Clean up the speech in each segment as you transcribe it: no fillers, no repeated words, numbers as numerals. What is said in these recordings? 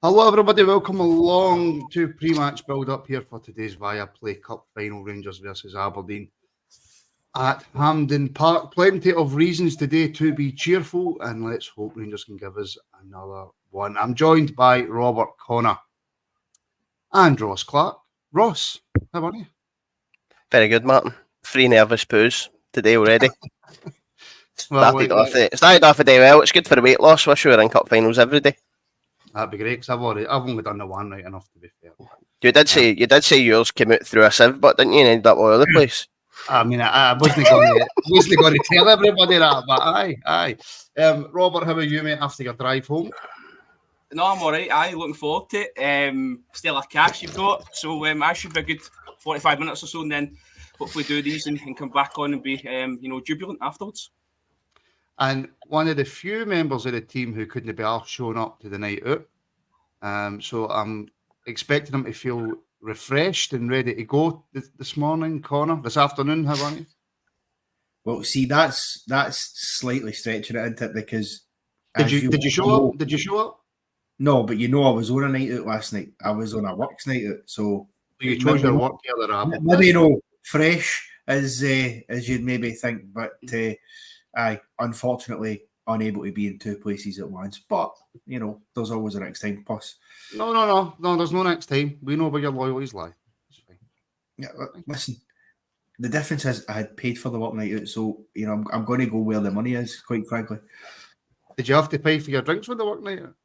Hello everybody, welcome along to pre-match build-up here for today's Viaplay Cup final, Rangers versus Aberdeen at Hampden Park. Plenty of reasons today to be cheerful, and let's hope Rangers can give us another one. I'm joined by Robert Connor and Ross Clark. Ross, how are you? Very good, Martin. 3 nervous poos today already. Started off the day well. It's good for the weight loss. Wish we were in cup finals every day. That'd be great, because I've only done the one right enough, to be fair. You did say yours came out through a sieve, but didn't you? And ended up all over the place. I mean, I wasn't going to tell everybody that, but aye. Robert, how are you, mate, after your drive home? No, I'm all right. Looking forward to it. Still a cash you've got, so I should be a good 45 minutes or so, and then hopefully do these and come back on and be, jubilant afterwards. And one of the few members of the team who couldn't be showing up to the night out. So I'm expecting them to feel refreshed and ready to go this morning, Connor. This afternoon, how are you? Well, see, that's slightly stretching it into it, because did you show up? Did you show up? No, but I was on a night out last night. I was on a works night out, so you chose your work the other Rabble. Maybe fresh as you'd maybe think, but I unfortunately unable to be in 2 places at once. But there's always a next time. Plus, no, there's no next time. We know where your loyalties lie. It's fine. Yeah, listen. The difference is I had paid for the work night out, so I'm going to go where the money is. Quite frankly. Did you have to pay for your drinks for the work night out?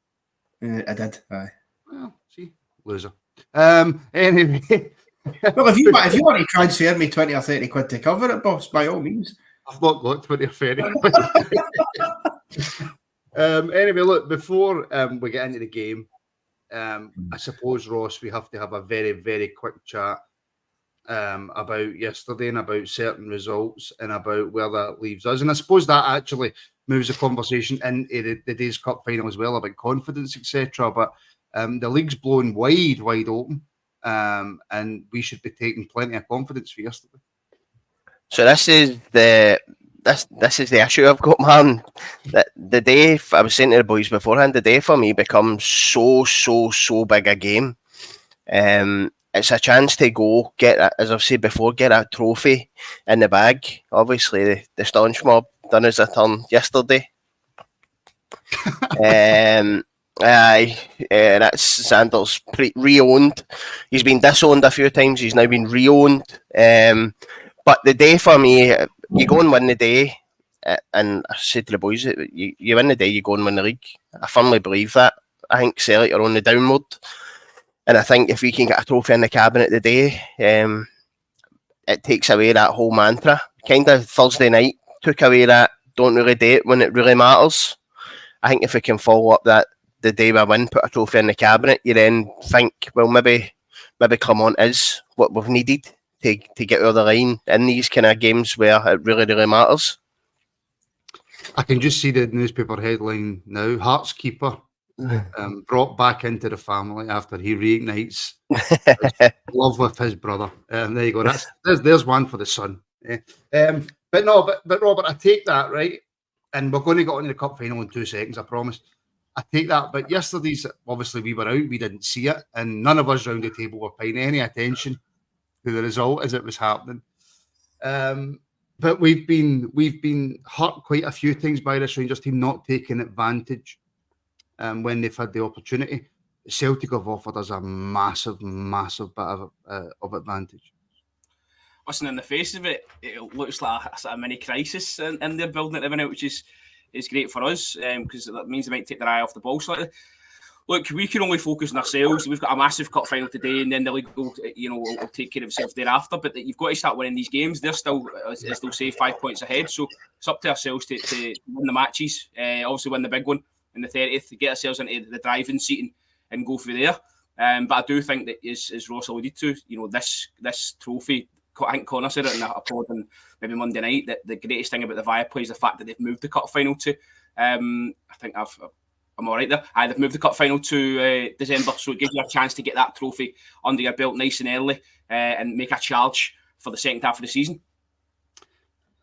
I did. Aye. Well, see, loser. Anyway. Well, if you want to transfer me 20 or 30 quid to cover it, boss, by all means. I've not got 20 or 30 quid. Anyway, look, before we get into the game, I suppose, Ross, we have to have a very, very quick chat about yesterday and about certain results and about where that leaves us. And I suppose that actually moves the conversation into the day's cup final as well, about confidence, etc. But the league's blown wide open. And we should be taking plenty of confidence for yesterday. So this is the issue I've got, man. That the day, I was saying to the boys beforehand, the day for me becomes so big a game. It's a chance to go get, as I've said before, get a trophy in the bag. Obviously, the staunch mob done us a turn yesterday. That's Sanders re-owned. He's been disowned a few times. He's now been re-owned. But the day for me, you go and win the day, and I said to the boys, you win the day, you go and win the league. I firmly believe that. I think Celtic are on the downward, and I think if we can get a trophy in the cabinet today, it takes away that whole mantra. Kind of Thursday night took away that don't really do it when it really matters. I think if we can follow up that the day we win, put a trophy in the cabinet, you then think, well, maybe Clermont is what we've needed to get over the line in these kind of games where it really, really matters. I can just see the newspaper headline now. Hearts keeper brought back into the family after he reignites his love with his brother. There you go. There's one for the son. But Robert, I take that, right? And we're going to get on to the cup final in 2 seconds, I promise. I take that, but yesterday's, obviously we were out, we didn't see it, and none of us round the table were paying any attention to the result as it was happening. But we've been hurt quite a few times by this Rangers team not taking advantage when they've had the opportunity. Celtic have offered us a massive bit of advantage. Listen, in the face of it, it looks like a sort of mini crisis in their building at the minute, which is great for us because that means they might take their eye off the ball slightly. Look, we can only focus on ourselves. We've got a massive cup final today, and then the league will take care of itself thereafter. But you've got to start winning these games. They're still, as they'll say, 5 points ahead. So it's up to ourselves to win the matches. Obviously, win the big one in the 30th to get ourselves into the driving seat and go through there. But I do think that, as Ross alluded to, this trophy. I think Connor said it in a pod on maybe Monday night that the greatest thing about the Viaplay is the fact that they've moved the cup final to. I think I'm all right there. They've moved the cup final to December, so it gives you a chance to get that trophy under your belt nice and early and make a charge for the second half of the season.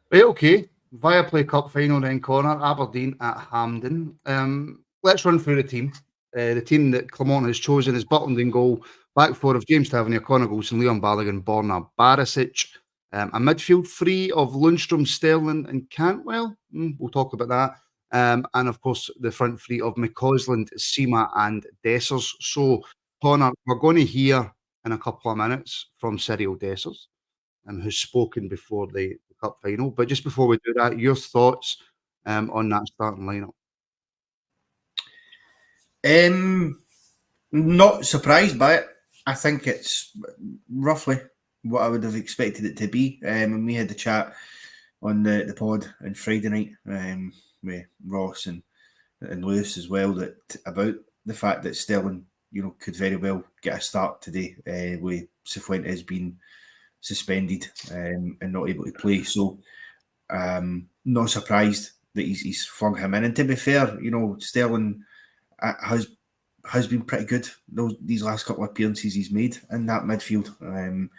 Right, okay. Viaplay Cup final then, Connor. Aberdeen at Hampden. Let's run through the team. the team that Clement has chosen is Butland in goal, back four of James Tavernier, Conor Golson, Leon Balogun, Borna Barisic. A midfield three of Lundstrom, Sterling and Cantwell. We'll talk about that. And of course, the front three of McCausland, Sima and Dessers. So, Connor, we're going to hear in a couple of minutes from Cyriel Dessers, who's spoken before the Cup final. But just before we do that, your thoughts on that starting lineup? Not surprised by it. I think it's roughly what I would have expected it to be. When we had the chat on the pod on Friday night with Ross and Lewis as well, that about the fact that Sterling, could very well get a start today with Cifuentes being suspended and not able to play. So not surprised that he's flung him in. And to be fair, Sterling has been pretty good these last couple of appearances he's made in that midfield.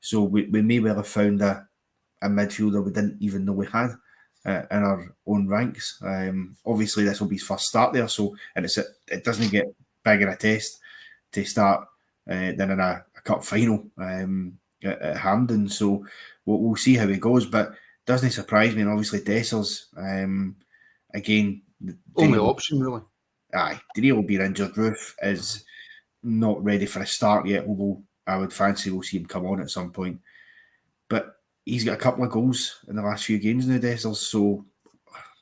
So we may well have found a midfielder we didn't even know we had in our own ranks. Obviously, this will be his first start there, and it doesn't get bigger a test to start than in a cup final at Hampden. So we'll see how it goes, but doesn't surprise me. And obviously, Dessers, again, only option really. Aye, Danilo being injured. Roof is not ready for a start yet, although I would fancy we'll see him come on at some point. But he's got a couple of goals in the last few games now, Dessers. So,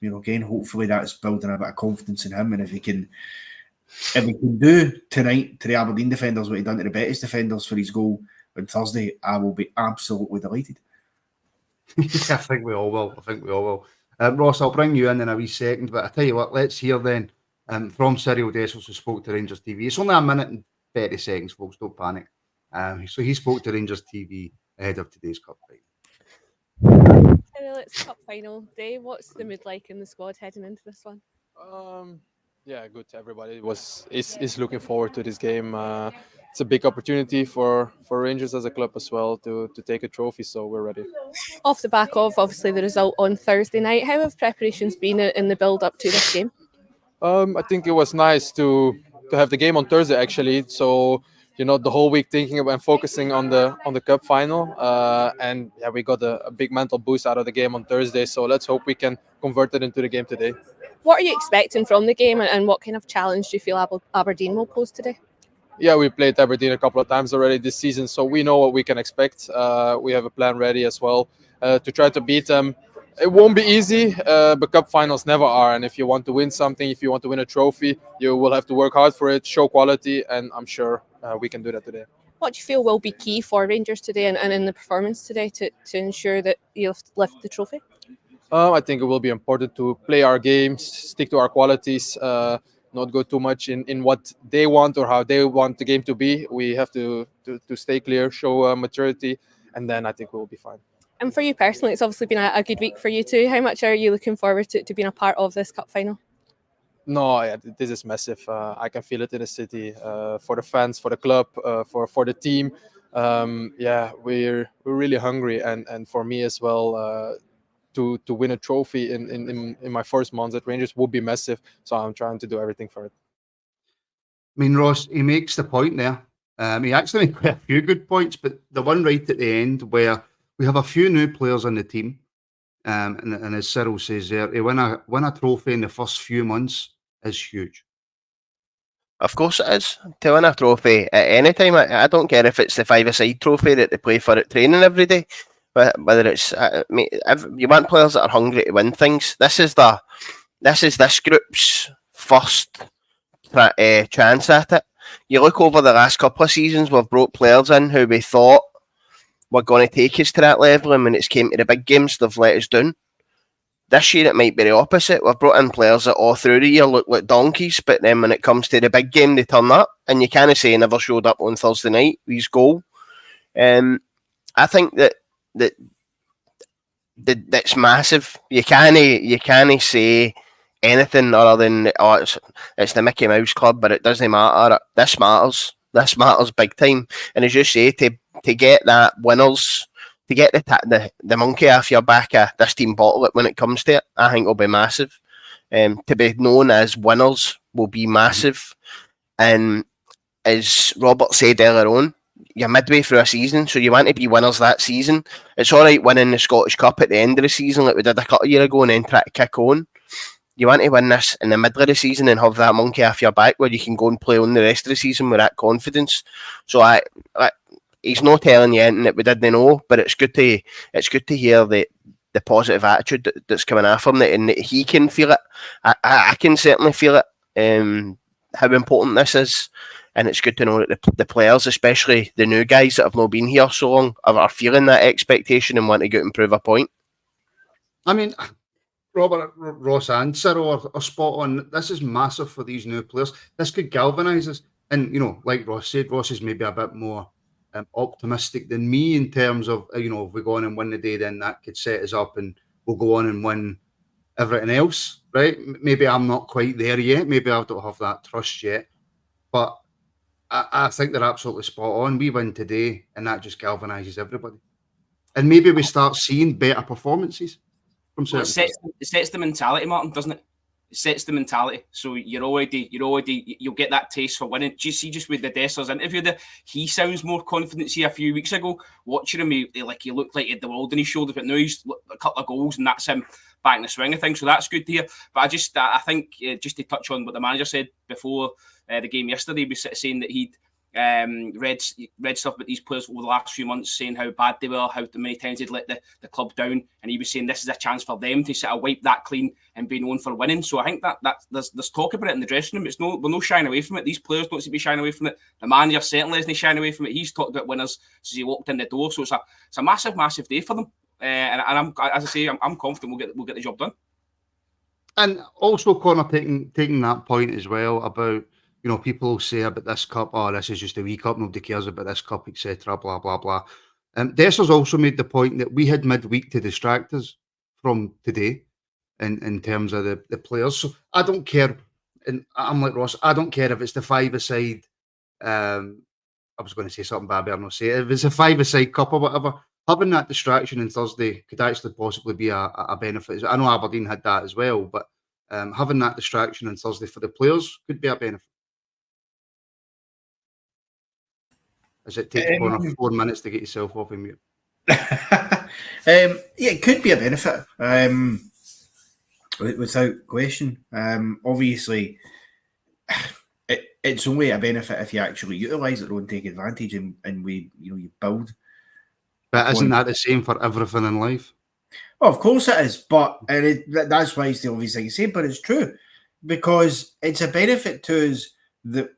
again, hopefully that's building a bit of confidence in him. And if he can do tonight to the Aberdeen defenders what he done to the Betis defenders for his goal on Thursday, I will be absolutely delighted. I think we all will. Ross, I'll bring you in a wee second, but I tell you what, let's hear then from Cyriel Dessers, who spoke to Rangers TV. It's only a minute and 30 seconds, folks, don't panic. So he spoke to Rangers TV ahead of today's Cup final. Cyriel, it's Cup final day. What's the mood like in the squad heading into this one? Yeah, good. Everybody is looking forward to this game. It's a big opportunity for Rangers as a club as well to take a trophy, so we're ready. Off the back of, obviously, the result on Thursday night, how have preparations been in the build-up to this game? I think it was nice to have the game on Thursday, actually. So, the whole week thinking about and focusing on the cup final. And yeah, we got a big mental boost out of the game on Thursday. So let's hope we can convert it into the game today. What are you expecting from the game, and what kind of challenge do you feel Aberdeen will pose today? Yeah, we played Aberdeen a couple of times already this season, so we know what we can expect. We have a plan ready as well to try to beat them. It won't be easy, but cup finals never are. And if you want to win something, if you want to win a trophy, you will have to work hard for it, show quality, and I'm sure we can do that today. What do you feel will be key for Rangers today and in the performance today to ensure that you'll lift the trophy? I think it will be important to play our games, stick to our qualities, not go too much in what they want or how they want the game to be. We have to stay clear, show maturity, and then I think we'll be fine. And for you personally, it's obviously been a good week for you too. How much are you looking forward to being a part of this cup final? No, yeah, this is massive. I can feel it in the city, for the fans, for the club, for the team. Yeah, we're really hungry, and for me as well. To win a trophy in my first month at Rangers would be massive. So I'm trying to do everything for it. I mean, Ross, he makes the point there. He actually made quite a few good points, but the one right at the end where we have a few new players on the team, and as Cyriel says there, to win a trophy in the first few months is huge. Of course it is. To win a trophy at any time, I don't care if it's the five-a-side trophy that they play for at training every day. Whether it's if you want players that are hungry to win things, this is this group's first chance at it. You look over the last couple of seasons, we've brought players in who we thought were going to take us to that level, and when it's came to the big games, they've let us down. This year it might be the opposite. We've brought in players that all through the year look like donkeys, but then when it comes to the big game, they turn up, and you can't say he never showed up on Thursday night with his goal. I think that's massive. You can't say anything other than it's the Mickey Mouse Club, but it doesn't matter. This matters. This matters big time. And as you say, to get that winners, to get the monkey off your back of this team bottle it when it comes to it, I think will be massive. To be known as winners will be massive. And as Robert said earlier on, you're midway through a season, so you want to be winners that season. It's all right winning the Scottish Cup at the end of the season like we did a couple of years ago and then try to kick on. You want to win this in the middle of the season and have that monkey off your back where you can go and play on the rest of the season with that confidence. So he's not telling you anything that we didn't know, but it's good to hear the positive attitude that's coming off him, and that he can feel it. I can certainly feel it, how important this is. And it's good to know that the players, especially the new guys that have not been here so long, are feeling that expectation and want to go and prove a point. I mean, Robert, Ross and Cyriel are spot on. This is massive for these new players. This could galvanise us. And, like Ross said, Ross is maybe a bit more optimistic than me in terms of, if we go on and win the day, then that could set us up and we'll go on and win everything else, right? Maybe I'm not quite there yet. Maybe I don't have that trust yet. But I think they're absolutely spot on. We win today, and that just galvanises everybody. And maybe we start seeing better performances from certain. It sets the mentality, Martin, doesn't it? It sets the mentality. So you'll get that taste for winning. Do you see just with the Dessers interview there? He sounds more confident. See, a few weeks ago, watching him, he looked like he had the world in his shoulders, but now he's a couple of goals, and that's him back in the swing of things. So that's good to hear. But I think just to touch on what the manager said before the game yesterday, he was saying that he'd read stuff about these players over the last few months, saying how bad they were, how many times they'd let the club down, and he was saying this is a chance for them to sort of wipe that clean and be known for winning. So I think that there's talk about it in the dressing room. We're no shying away from it. These players don't seem to be shying away from it. The manager certainly isn't shying away from it. He's talked about winners since he walked in the door. So it's a massive day for them. And I'm, as I say, I'm confident we'll get the job done. And also, Connor, taking that point as well about, people say about this cup, this is just a wee cup, nobody cares about this cup, etc., blah, blah, blah. Dessers also made the point that we had midweek to distract us from today in terms of the players. So I don't care, and I'm like Ross, I don't care if it's the five-a-side, I was going to say something, but I better not say it. If it's a five-a-side cup or whatever, having that distraction on Thursday could actually possibly be a benefit. I know Aberdeen had that as well, but having that distraction on Thursday for the players could be a benefit. As it takes 4 minutes to get yourself off of mute. It could be a benefit, without question. Obviously, it's only a benefit if you actually utilise it and take advantage, and you build. But isn't that the same for everything in life? Well, of course it is, but that's why it's the obvious thing to say, but it's true, because it's a benefit to us that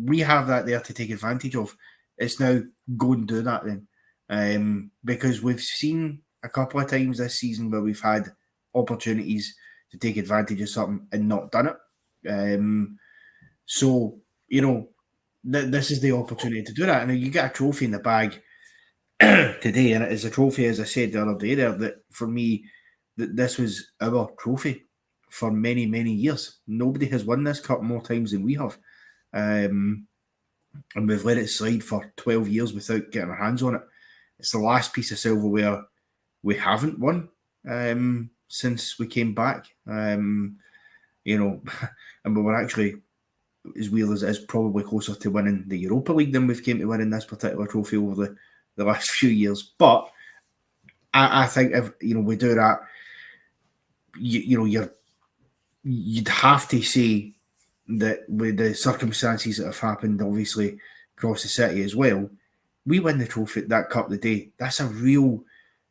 we have that there to take advantage of. It's now go and do that then, because we've seen a couple of times this season where we've had opportunities to take advantage of something and not done it. So this is the opportunity to do that, and you get a trophy in the bag today, and it is a trophy, as I said the other day there, that for me, this was our trophy for many, many years. Nobody has won this cup more times than we have. And we've let it slide for 12 years without getting our hands on it. It's the last piece of silverware we haven't won since we came back. And we were actually, as weird as it is, probably closer to winning the Europa League than we've came to winning this particular trophy over the last few years. But I think if we do that, you'd have to say that with the circumstances that have happened, obviously across the city as well, we win the trophy, that cup today. That's a real,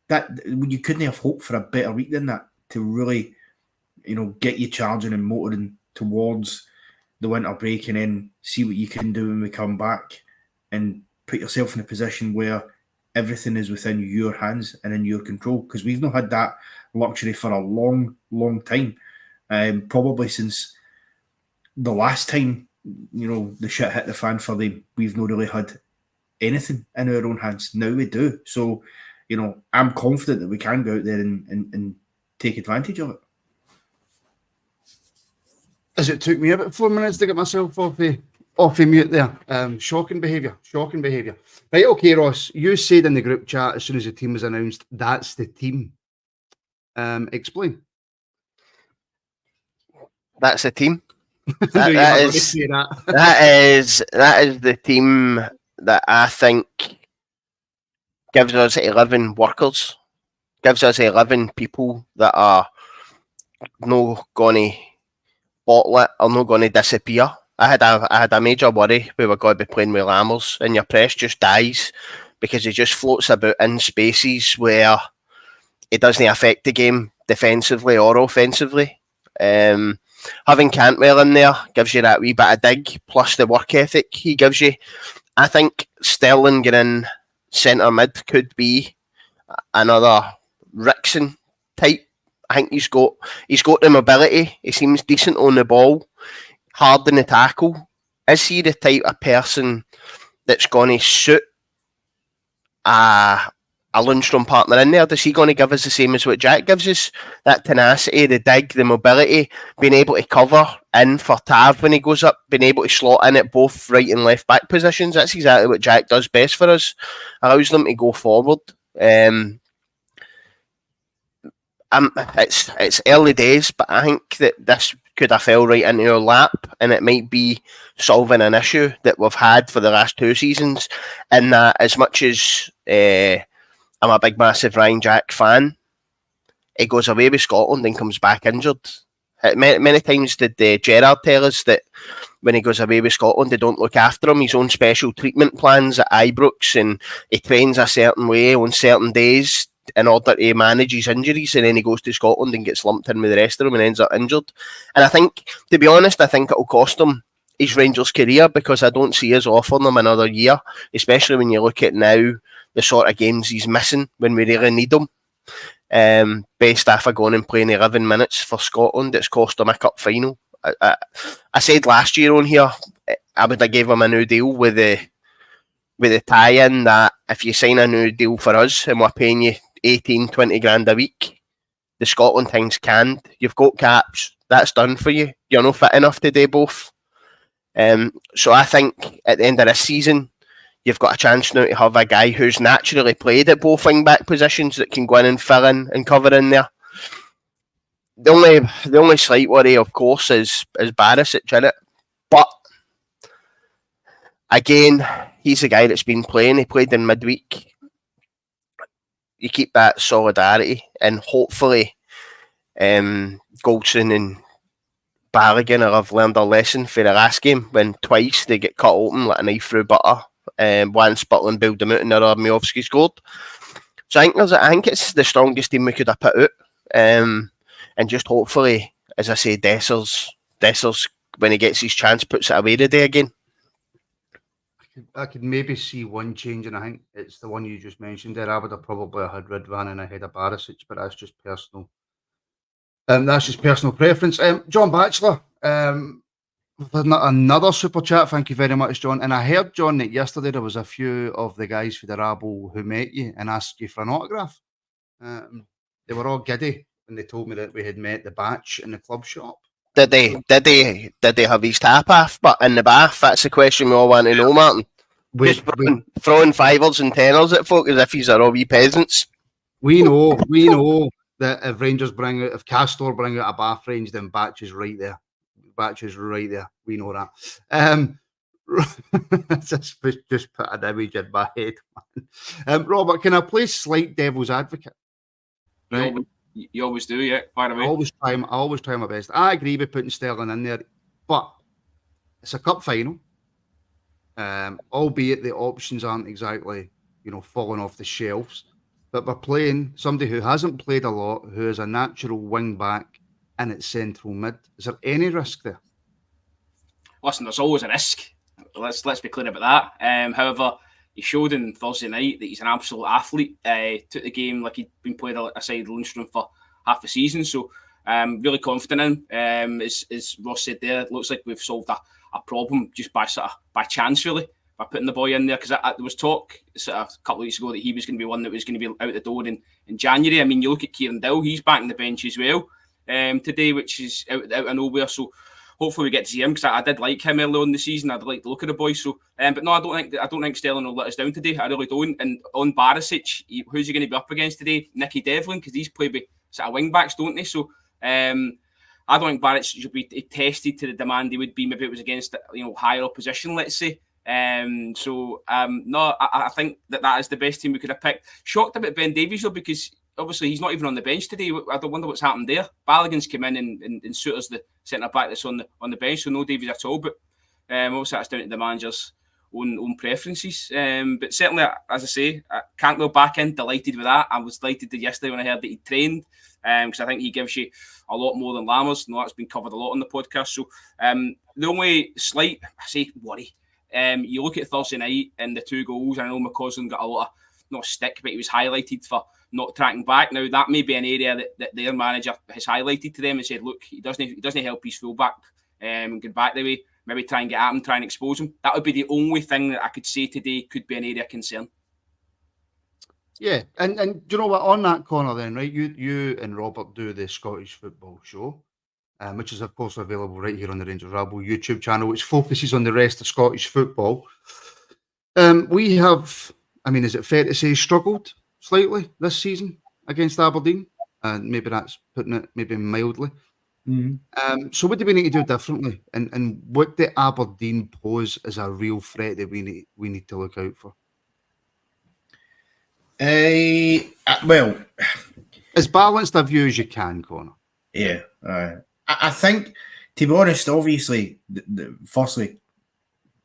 that you couldn't have hoped for a better week than that to really, get you charging and motoring towards the winter break, and then see what you can do when we come back and put yourself in a position where everything is within your hands and in your control, because we've not had that luxury for a long, long time, probably since the last time, the shit hit the fan for them. We've not really had anything in our own hands. Now we do. So, I'm confident that we can go out there and take advantage of it. As it took me about 4 minutes to get myself off the mute there. Shocking behaviour. Right, okay, Ross, you said in the group chat as soon as the team was announced, that's the team. Explain. That's the team. That is the team that I think gives us 11 workers, gives us 11 people that are no going to bottle it or no going to disappear. I had a major worry we were going to be playing with Lammers, and your press just dies because he just floats about in spaces where it doesn't affect the game defensively or offensively. Having Cantwell in there gives you that wee bit of dig, plus the work ethic he gives you. I think Sterling getting centre mid could be another Rickson type. I think he's got the mobility. He seems decent on the ball, hard in the tackle. Is he the type of person that's going to suit a Lundstrom partner in there? Is he going to give us the same as what Jack gives us? That tenacity, the dig, the mobility, being able to cover in for Tav when he goes up, being able to slot in at both right and left back positions. That's exactly what Jack does best for us. Allows them to go forward. It's early days, but I think that this could have fell right into our lap, and it might be solving an issue that we've had for the last 2 seasons. And that, as much as I'm a big, massive Ryan Jack fan, he goes away with Scotland and comes back injured. Many times did Gerrard tell us that when he goes away with Scotland, they don't look after him. His own special treatment plans at Ibrox, and he trains a certain way on certain days in order to manage his injuries, and then he goes to Scotland and gets lumped in with the rest of them and ends up injured. And I think, to be honest, I think it'll cost him his Rangers career, because I don't see us offering him another year, especially when you look at now the sort of games he's missing when we really need him. Best half of going and playing 11 minutes for Scotland, it's cost him a cup final. I said last year on here I would have gave him a new deal with the tie-in that if you sign a new deal for us and we're paying you 18-20 grand a week, the Scotland thing's canned. You've got caps, that's done for you. You're not fit enough to do both. So I think at the end of this season, you've got a chance now to have a guy who's naturally played at both wing-back positions that can go in and fill in and cover in there. The only slight worry, of course, is Barisic in it. But again, he's a guy that's been playing. He played in midweek. You keep that solidarity, and hopefully Goldson and Balogun will have learned a lesson for the last game when twice they get cut open like a knife through butter. Once Butland bailed them out and the other Miovski scored. So I think it's the strongest team we could have put out. And just hopefully, as I say, Dessers, when he gets his chance, puts it away today again. I could maybe see one change, and I think it's the one you just mentioned there. I would have probably had Ridvan in ahead of Barisic, but that's just personal. That's just personal preference. John Batchelor, another super chat. Thank you very much, John. And I heard, John, that yesterday there was a few of the guys for the Rabble who met you and asked you for an autograph. They were all giddy when they told me that we had met the batch in the club shop. Did they have his tap off? But in the bath, that's the question we all want to know, Martin. Just throwing fivers and tenors at folk as if he's a wee peasants. We know that if Castor bring out a bath range, then Batch is right there. We know that. just put an image in my head, man. Robert, can I play slight devil's advocate? Right. You always do, yeah. By the way, I always try my best. I agree with putting Sterling in there, but it's a cup final. Albeit the options aren't exactly, falling off the shelves. But we're playing somebody who hasn't played a lot, who is a natural wing back in its central mid. Is there any risk there? Listen, there's always a risk. Let's be clear about that. However, he showed on Thursday night that he's an absolute athlete. Took the game like he'd been playing aside Lundstrom for half a season. So really confident in him. As Ross said there, it looks like we've solved a problem just by chance, really, by putting the boy in there. Because there was talk a couple of weeks ago that he was going to be one that was going to be out the door in January. I mean, you look at Kieran Dill, he's back on the bench as well today, which is out of nowhere. So hopefully we get to see him, because I did like him early on in the season. I did like the look of the boy. So, but no, I don't think Sterling will let us down today. I really don't. And on Barisic, who's he going to be up against today? Nicky Devlin, because these play with sort of wing backs, don't they? So, I don't think Barrett should be tested to the demand he would be. Maybe it was against higher opposition, let's say. No, I think that is the best team we could have picked. Shocked about Ben Davies though, because obviously he's not even on the bench today. I don't wonder what's happened there. Balogun's come in and Souttar's the centre back that's on the bench, so no Davies at all. But obviously that's down to the manager's own preferences. But certainly, as I say, Cantwell back in, delighted with that. I was delighted yesterday when I heard that he trained, because I think he gives you a lot more than Lammers. No, that's been covered a lot on the podcast. So the only slight, worry, you look at Thursday night and the 2 goals. I know McCausland got a lot of, not stick, but he was highlighted for not tracking back. Now that may be an area that their manager has highlighted to them and said, look, he doesn't help his fullback and get back the way. Maybe try and get at him, try and expose him. That would be the only thing that I could say today could be an area of concern. Yeah, and do you know what? On that corner, then, right? You and Robert do the Scottish Football Show, which is of course available right here on the Rangers Rabble YouTube channel, which focuses on the rest of Scottish football. We have, I mean, is it fair to say, struggled slightly this season against Aberdeen? And maybe that's putting it maybe mildly. Mm-hmm. So what do we need to do differently? And what do Aberdeen pose as a real threat that we need to look out for? Well, as balanced a view as you can, Connor. Yeah. I think, to be honest, obviously, firstly,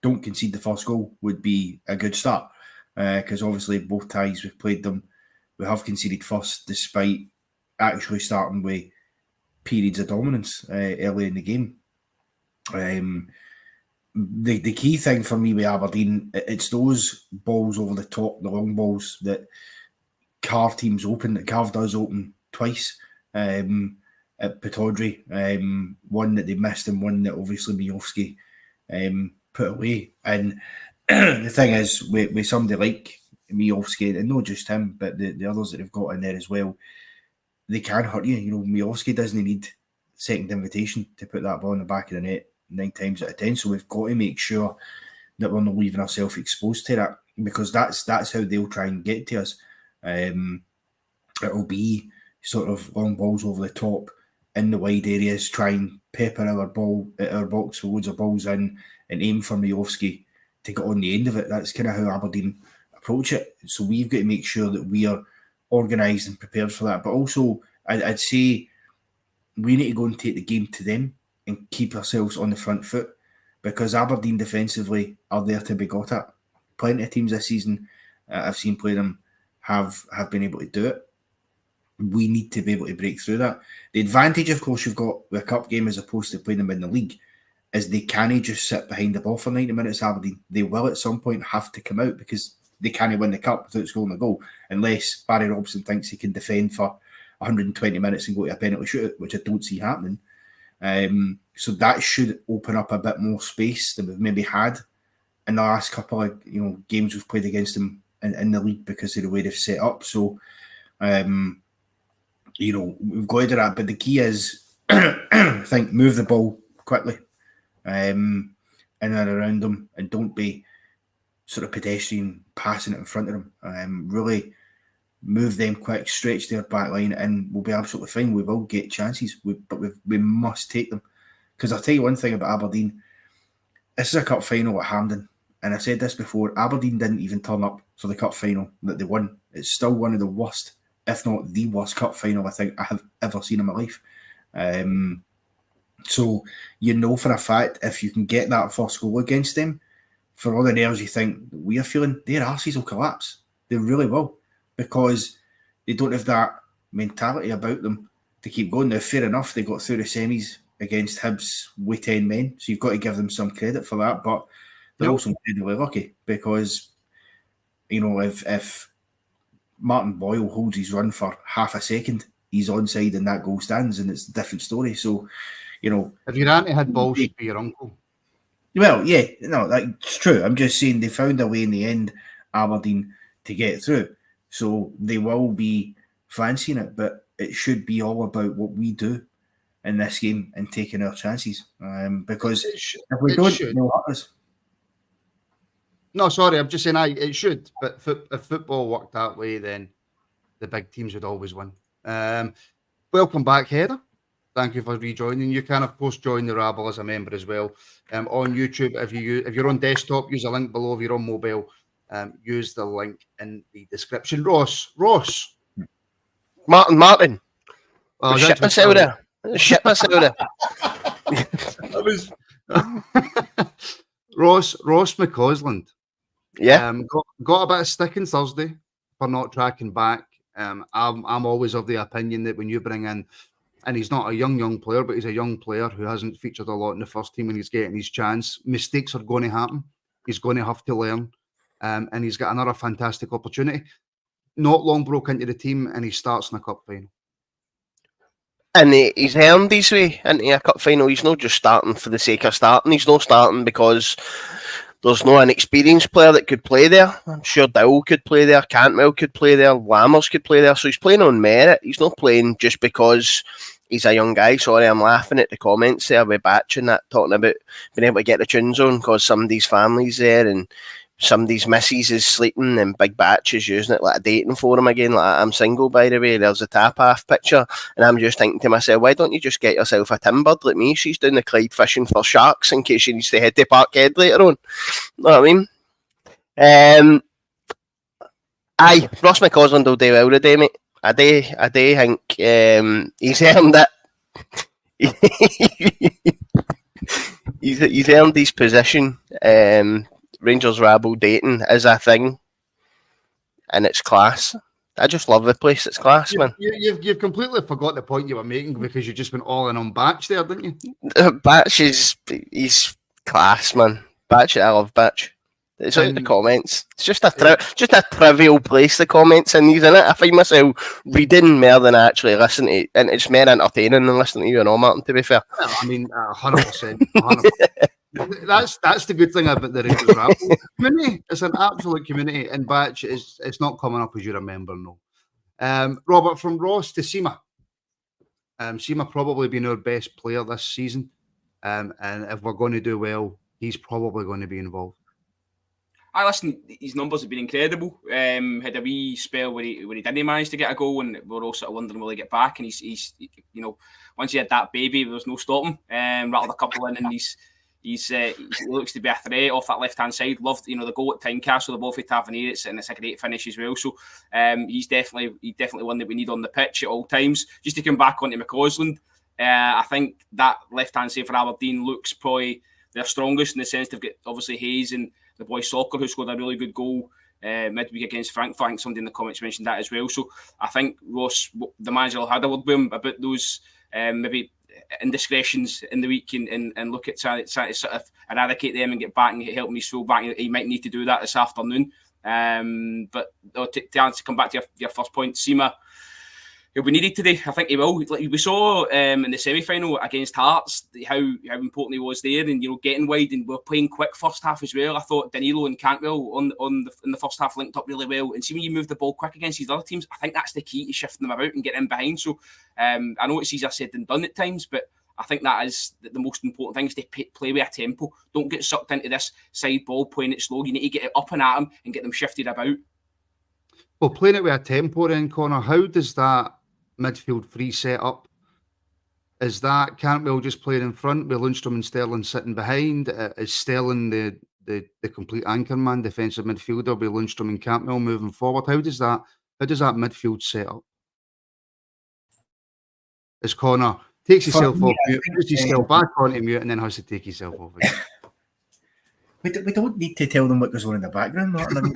don't concede the first goal would be a good start, because obviously both ties we've played them, we have conceded first despite actually starting with periods of dominance early in the game. The key thing for me with Aberdeen, it's those balls over the top, the long balls that carve teams open, that carved us open twice at Pittodrie. One that they missed and one that obviously Miovski put away. And the thing is, with somebody like Miovski, and not just him, but the others that they've got in there as well, they can hurt you. You know, Miovski doesn't need second invitation to put that ball in the back of the net 9 times out of 10. So we've got to make sure that we're not leaving ourselves exposed to that, because that's how they'll try and get to us. It'll be sort of long balls over the top in the wide areas, try and pepper our box with loads of balls in and aim for Miovski to get on the end of it. That's kind of how Aberdeen approach it. So we've got to make sure that we are organised and prepared for that. But also, I'd say we need to go and take the game to them and keep ourselves on the front foot, because Aberdeen defensively are there to be got at. Plenty of teams this season I've seen play them have been able to do it. We need to be able to break through that. The advantage, of course, you've got with a cup game as opposed to playing them in the league is they can't just sit behind the ball for 90 minutes, Aberdeen. They will at some point have to come out, because they can't win the cup without scoring a goal, unless Barry Robson thinks he can defend for 120 minutes and go to a penalty shootout, which I don't see happening. So that should open up a bit more space than we've maybe had in the last couple of games we've played against them in the league, because of the way they've set up. So we've got to do that. But the key is, I think, move the ball quickly in and around them, and don't be sort of pedestrian passing it in front of them. Really move them quick, stretch their back line, and we'll be absolutely fine. We will get chances, but we must take them. Because I'll tell you one thing about Aberdeen. This is a cup final at Hampden, and I said this before, Aberdeen didn't even turn up for the cup final that they won. It's still one of the worst, if not the worst cup final I think I have ever seen in my life. So for a fact, if you can get that first goal against them, for all the nerves you think we are feeling, their arses will collapse. They really will, because they don't have that mentality about them to keep going. Now, fair enough, they got through the semis against Hibs with 10 men, so you've got to give them some credit for that, but they're also incredibly lucky, because if Martin Boyle holds his run for half a second, he's onside and that goal stands, and it's a different story. So, if your auntie had balls, she'd be your uncle. Well, yeah, no, that's true. I'm just saying they found a way in the end, Aberdeen, to get through. So they will be fancying it, but it should be all about what we do in this game and taking our chances. Because if we don't, they'll hurt us. No, sorry, I'm just saying it should. But if football worked that way, then the big teams would always win. Welcome back, Heather. Thank you for rejoining. You can, of course, join the Rabble as a member as well. On YouTube, if you're on desktop, use the link below. If you're on mobile, use the link in the description. Ross. Martin. Oh, Ship us out there. Ship us out there. That was Ross McCausland. Yeah. Got a bit of stick on Thursday for not tracking back. I'm always of the opinion that when you bring in, and he's not a young player, but he's a young player who hasn't featured a lot in the first team and he's getting his chance. Mistakes are going to happen. He's going to have to learn. And he's got another fantastic opportunity. Not long broke into the team and he starts in a cup final. And he's earned his way into a cup final. He's not just starting for the sake of starting. He's not starting because there's no inexperienced player that could play there. I'm sure Dowell could play there, Cantwell could play there, Lammers could play there. So he's playing on merit. He's not playing just because he's a young guy. Sorry, I'm laughing at the comments there with Batch and that, talking about being able to get the tunes on because somebody's family's there and somebody's missus is sleeping and Big Batch is using it like a dating forum again. Like, I'm single, by the way. There's a tap-half picture. And I'm just thinking to myself, why don't you just get yourself a Timbird like me? She's down the Clyde fishing for sharks in case she needs to head to Parkhead later on. Know what I mean? Aye, Ross McCausland will do well today, mate. I do think he's earned it. he's earned his position. Rangers Rabble dating is a thing, and it's class. I just love the place. It's class, man. You've completely forgot the point you were making because you just went all in on Batch there, didn't you? Batch he's class, man. Batch, I love Batch. It's out the comments. It's just a trivial place, the comments in these, innit? I find myself reading more than I actually listen to, and it's more entertaining than listening to you and all, Martin, to be fair. I mean, 100%. That's the good thing about the Rangers Rabble community. It's an absolute community, and Batch it's not coming up as you remember, no. Robert, from Ross to Seema. Seema probably been our best player this season, and if we're going to do well, he's probably going to be involved. His numbers have been incredible. Had a wee spell where he didn't manage to get a goal, and we're all sort of wondering will he get back. And he's once he had that baby, there was no stopping. Rattled a couple in, and he looks to be a threat off that left hand side. Loved the goal at Tynecastle, the ball for Tavernier, and it's a great finish as well. So he's definitely one that we need on the pitch at all times. Just to come back onto McCausland, I think that left hand side for Aberdeen looks probably their strongest in the sense they've got obviously Hayes and the boy Soccer, who scored a really good goal midweek against Frankfurt. I think somebody in the comments mentioned that as well. So I think Ross, the manager, will have a word with him about those maybe indiscretions in the week and look at trying to sort of eradicate them and get back and help him his full back. He might need to do that this afternoon. But to come back to your first point, Seema, he'll be needed today. I think he will. Like we saw in the semi-final against Hearts, how important he was there, and getting wide, and we're playing quick first half as well. I thought Danilo and Cantwell in the first half linked up really well, and see when you move the ball quick against these other teams, I think that's the key to shifting them about and getting in behind. So I know it's easier said than done at times, but I think that is the most important thing is to play with a tempo. Don't get sucked into this side ball, playing it slow. You need to get it up and at them and get them shifted about. Well, playing it with a tempo then, Connor, how does that midfield free set up? Is that Cantwell just playing in front with Lundstrom and Sterling sitting behind? Is Sterling the complete anchor man, defensive midfielder with Lundstrom and Cantwell moving forward? How does that midfield set up? As Connor takes himself off mute, puts himself back onto mute, and then has to take himself off again. We don't need to tell them what goes on in the background, Martin.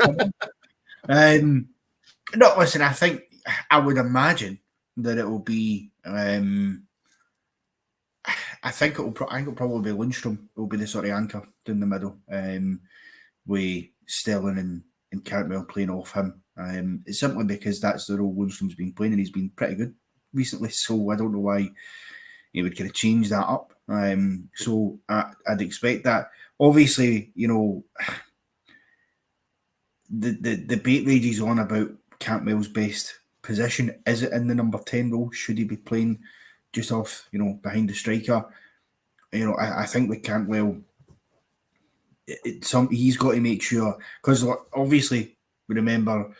No, listen, I would imagine that it will be. I think it'll probably be Lundstrom will be the sort of anchor down the middle, with Sterling and Cantwell playing off him. It's simply because that's the role Lundstrom's been playing, and he's been pretty good recently. So I don't know why he would kind of change that up. So I'd expect that. Obviously, the debate rages on about Cantwell's best position. Is it in the number 10 role? Should he be playing just off, behind the striker? I think with Cantwell, he's got to make sure, because obviously we remember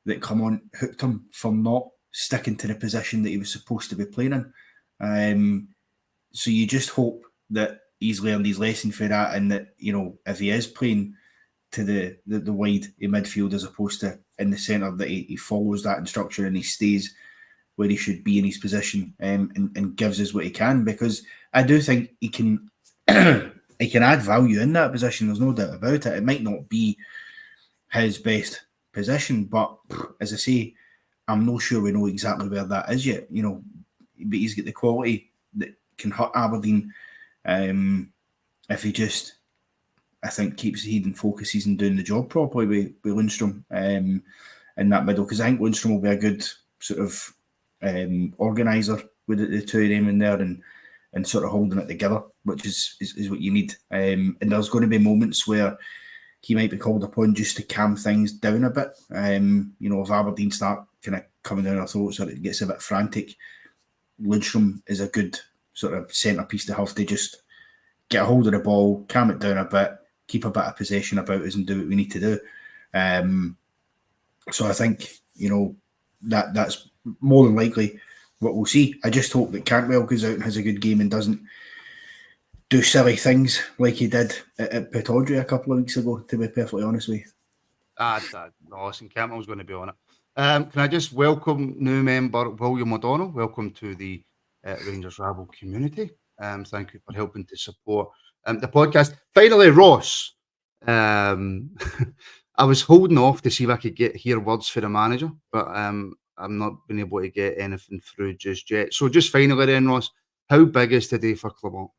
that hooked him for not sticking to the position that he was supposed to be playing in. So you just hope that he's learned his lesson for that, and that, you know, if he is playing to the wide in midfield as opposed to in the centre, that he follows that instruction and he stays where he should be in his position, and gives us what he can, because I do think he can he can add value in that position. There's no doubt about it. It might not be his best position, but as I say, I'm not sure we know exactly where that is yet. You know, but he's got the quality that can hurt Aberdeen if he just, I think, keeps the head and focuses and doing the job properly with Lundstrom in that middle, because I think Lundstrom will be a good sort of organiser with the two of them in there, and sort of holding it together, which is what you need. And there's going to be moments where he might be called upon just to calm things down a bit. You know, if Aberdeen start kind of coming down our throats or it gets a bit frantic, Lundstrom is a good sort of centrepiece to have to just get a hold of the ball, calm it down a bit, keep a bit of possession about us and do what we need to do. So I think, you know, that's more than likely what we'll see. I just hope that Cantwell goes out and has a good game and doesn't do silly things like he did at Pittodrie a couple of weeks ago, to be perfectly honest with you. No, listen, Cantwell's going to be on it. Can I just welcome new member William O'Donnell? Welcome to the Rangers Rabble community. Thank you for helping to support the podcast. Finally, Ross, I was holding off to see if I could hear words for the manager, but I'm not been able to get anything through just yet. So just finally then, Ross, how big is today for Clermont?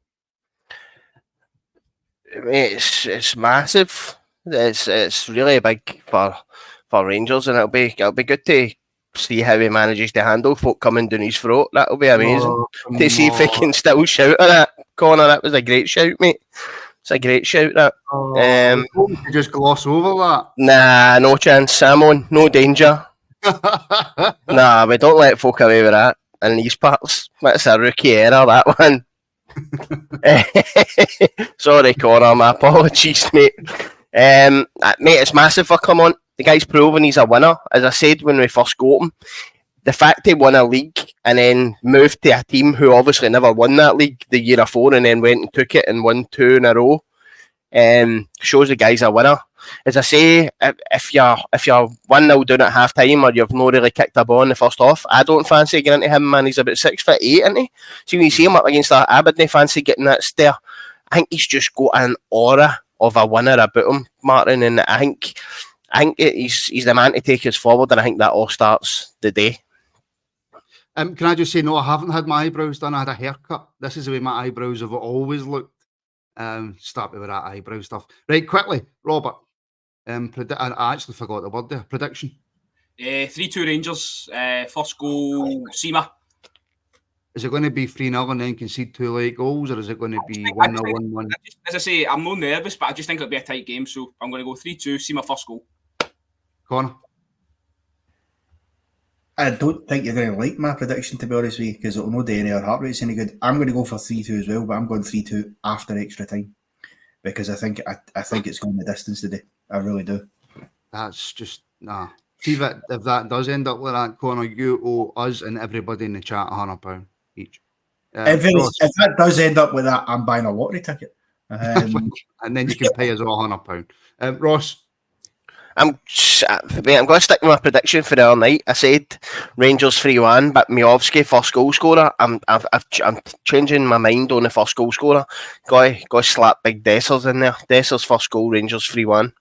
It's massive. It's really big for Rangers, and it'll be good to see how he manages to handle folk coming down his throat. That'll be amazing to see if he can still shout at that corner. That was a great shout, mate. It's a great shout, that. You just gloss over that. Nah, no chance, Samon. No danger. Nah, we don't let folk away with that in these parts. That's a rookie error, that one. Sorry, Connor, my apologies, mate. Mate, it's massive for Clermont. The guy's proven he's a winner. As I said when we first got him, the fact he won a league and then moved to a team who obviously never won that league the year before and then went and took it and won 2 in a row, shows the guy's a winner. As I say, if you're 1-0 down at half time or you've not really kicked a ball in the first half, I don't fancy getting into him, man. He's about 6'8", isn't he? So when you see him up against that Aberdeen, fancy getting that stare. I think he's just got an aura of a winner about him, Martin, and I think he's the man to take us forward, and I think that all starts the day. Can I just say, no, I haven't had my eyebrows done. I had a haircut. This is the way my eyebrows have always looked. Start with that eyebrow stuff. Right, quickly, Robert. I actually forgot the word there. Prediction. 3-2 Rangers. First goal, Sima. Is it going to be 3-0 and then concede 2 late goals, or is it going to be 1-0, 1-1? As I say, I'm not nervous, but I just think it'll be a tight game, so I'm going to go 3-2, Sima first goal. Connor? I don't think you're going to like my prediction, to be honest with you, because it'll not do any of our heart rates any good. I'm going to go for 3-2 as well, but I'm going 3-2 after extra time, because I think it's going the distance today. I really do. That's just, nah. See if that does end up like that, Connor, you owe us and everybody in the chat £100 each. If that does end up with that, I'm buying a lottery ticket. And then you can pay us all £100. Ross? I'm going to stick with my prediction for the other night. I said Rangers 3-1, but Miovski first goal scorer. I'm changing my mind on the first goal scorer. Got to slap big Dessers in there. Dessers first goal, Rangers 3-1.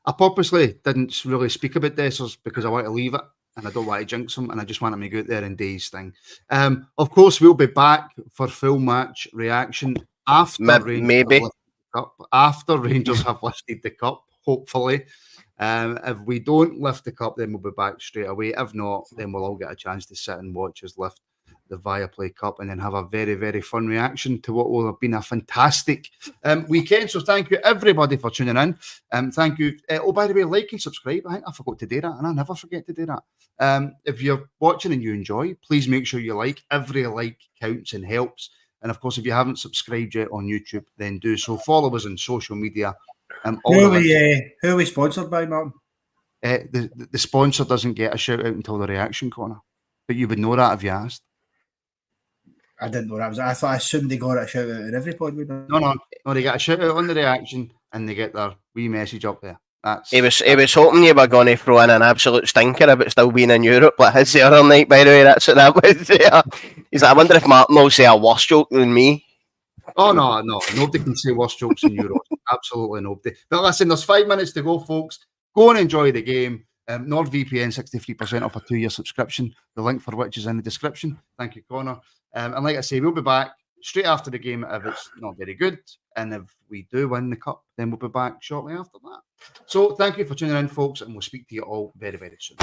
I purposely didn't really speak about Dessers because I want to leave it and I don't want to jinx him, and I just want him to go out there and do his thing. Of course, we'll be back for full match reaction after Rangers have lifted the cup, hopefully. If we don't lift the cup, then we'll be back straight away. If not, then we'll all get a chance to sit and watch us lift the Viaplay Cup and then have a very, very fun reaction to what will have been a fantastic weekend. So thank you, everybody, for tuning in. Thank you. Oh, by the way, like and subscribe. I think I forgot to do that, and I never forget to do that. If you're watching and you enjoy, please make sure you like. Every like counts and helps. And, of course, if you haven't subscribed yet on YouTube, then do so. Follow us on social media. Who are we sponsored by, Martin? The sponsor doesn't get a shout out until the reaction corner, but you would know that if you asked. I didn't know that was. I thought I assumed they got a shout out in every pod. No, they get a shout out on the reaction and they get their wee message up there. He was hoping you were going to throw in an absolute stinker about still being in Europe like his the other night, by the way. That's what that was. He's like, I wonder if Martin will say a worse joke than me. Oh, no. Nobody can say worse jokes in Europe. Absolutely nobody. But listen, there's 5 minutes to go, folks. Go and enjoy the game. NordVPN 63% off a 2-year subscription. The link for which is in the description. Thank you, Connor. And like I say, we'll be back straight after the game if it's not very good. And if we do win the cup, then we'll be back shortly after that. So thank you for tuning in, folks, and we'll speak to you all very, very soon.